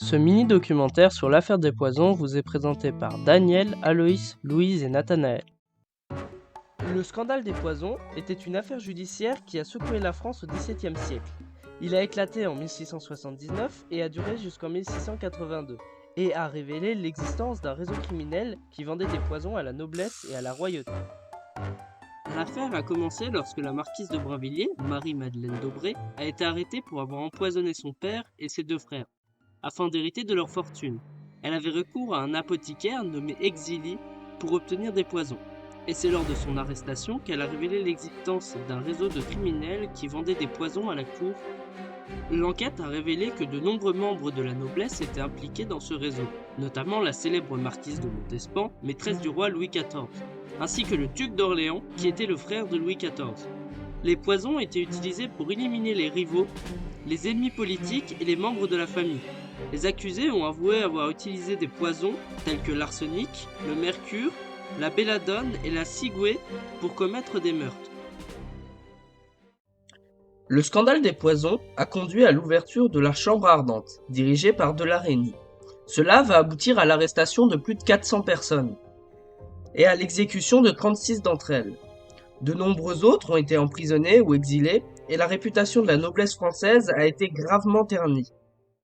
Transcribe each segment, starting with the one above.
Ce mini-documentaire sur l'affaire des poisons vous est présenté par Daniel, Aloïs, Louise et Nathanaël. Le scandale des poisons était une affaire judiciaire qui a secoué la France au XVIIe siècle. Il a éclaté en 1679 et a duré jusqu'en 1682, et a révélé l'existence d'un réseau criminel qui vendait des poisons à la noblesse et à la royauté. L'affaire a commencé lorsque la marquise de Brinvilliers, Marie-Madeleine d'Aubray, a été arrêtée pour avoir empoisonné son père et ses deux frères, afin d'hériter de leur fortune. Elle avait recours à un apothicaire nommé Exili pour obtenir des poisons. Et c'est lors de son arrestation qu'elle a révélé l'existence d'un réseau de criminels qui vendaient des poisons à la cour. L'enquête a révélé que de nombreux membres de la noblesse étaient impliqués dans ce réseau, notamment la célèbre marquise de Montespan, maîtresse du roi Louis XIV, ainsi que le duc d'Orléans, qui était le frère de Louis XIV. Les poisons étaient utilisés pour éliminer les rivaux, les ennemis politiques et les membres de la famille. Les accusés ont avoué avoir utilisé des poisons tels que l'arsenic, le mercure, la belladone et la ciguë pour commettre des meurtres. Le scandale des poisons a conduit à l'ouverture de la Chambre ardente, dirigée par Delarénie. Cela va aboutir à l'arrestation de plus de 400 personnes et à l'exécution de 36 d'entre elles. De nombreux autres ont été emprisonnés ou exilés et la réputation de la noblesse française a été gravement ternie.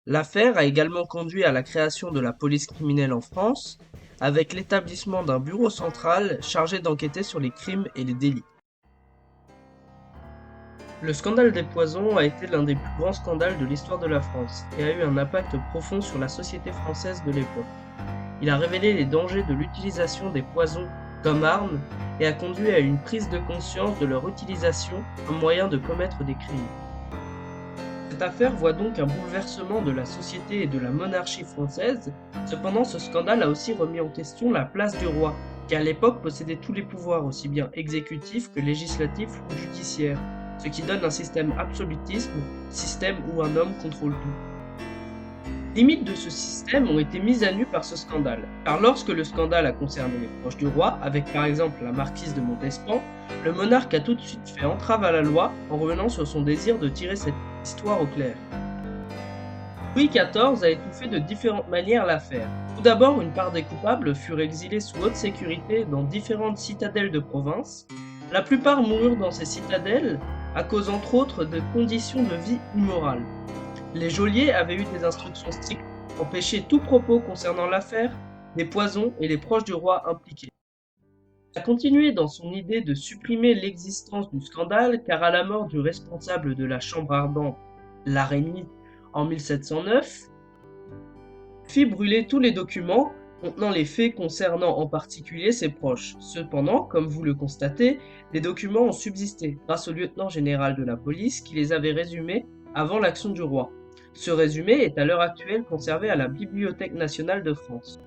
L'affaire a également conduit à la création de la police criminelle en France, avec l'établissement d'un bureau central chargé d'enquêter sur les crimes et les délits. Le scandale des poisons a été l'un des plus grands scandales de l'histoire de la France et a eu un impact profond sur la société française de l'époque. Il a révélé les dangers de l'utilisation des poisons comme armes et a conduit à une prise de conscience de leur utilisation comme moyen de commettre des crimes. Cette affaire voit donc un bouleversement de la société et de la monarchie française. Cependant, ce scandale a aussi remis en question la place du roi, qui à l'époque possédait tous les pouvoirs, aussi bien exécutifs que législatifs ou judiciaires, ce qui donne un système absolutiste, système où un homme contrôle tout. Les limites de ce système ont été mises à nu par ce scandale, car lorsque le scandale a concerné les proches du roi, avec par exemple la marquise de Montespan, le monarque a tout de suite fait entrave à la loi en revenant sur son désir de tirer cette histoire au clair. Louis XIV a étouffé de différentes manières l'affaire. Tout d'abord, une part des coupables furent exilés sous haute sécurité dans différentes citadelles de province. La plupart moururent dans ces citadelles à cause entre autres de conditions de vie immorales. Les geôliers avaient eu des instructions strictes, empêcher tout propos concernant l'affaire, des poisons et les proches du roi impliqués. Il a continué dans son idée de supprimer l'existence du scandale car à la mort du responsable de la Chambre ardente, Larénie, en 1709, il fit brûler tous les documents contenant les faits concernant en particulier ses proches. Cependant, comme vous le constatez, les documents ont subsisté grâce au lieutenant général de la police qui les avait résumés avant l'action du roi. Ce résumé est à l'heure actuelle conservé à la Bibliothèque nationale de France.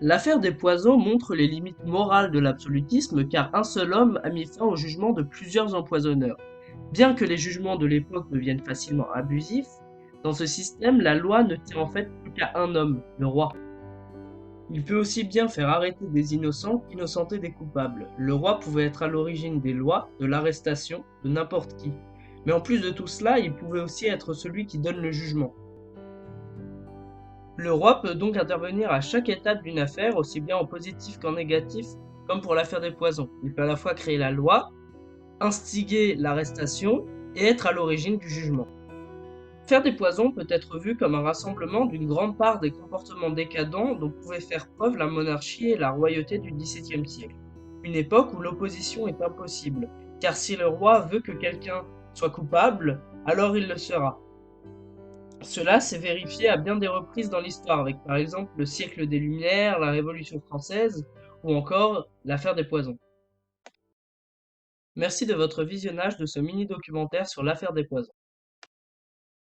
L'affaire des poisons montre les limites morales de l'absolutisme car un seul homme a mis fin au jugement de plusieurs empoisonneurs. Bien que les jugements de l'époque deviennent facilement abusifs, dans ce système, la loi ne tient en fait plus qu'à un homme, le roi. Il peut aussi bien faire arrêter des innocents qu'innocenter des coupables. Le roi pouvait être à l'origine des lois, de l'arrestation, de n'importe qui. Mais en plus de tout cela, il pouvait aussi être celui qui donne le jugement. Le roi peut donc intervenir à chaque étape d'une affaire, aussi bien en positif qu'en négatif, comme pour l'affaire des poisons. Il peut à la fois créer la loi, instiguer l'arrestation et être à l'origine du jugement. L'affaire des poisons peut être vue comme un rassemblement d'une grande part des comportements décadents dont pouvaient faire preuve la monarchie et la royauté du XVIIe siècle. Une époque où l'opposition est impossible, car si le roi veut que quelqu'un soit coupable, alors il le sera. Cela s'est vérifié à bien des reprises dans l'histoire, avec par exemple le siècle des Lumières, la Révolution française, ou encore l'affaire des poisons. Merci de votre visionnage de ce mini-documentaire sur l'affaire des poisons.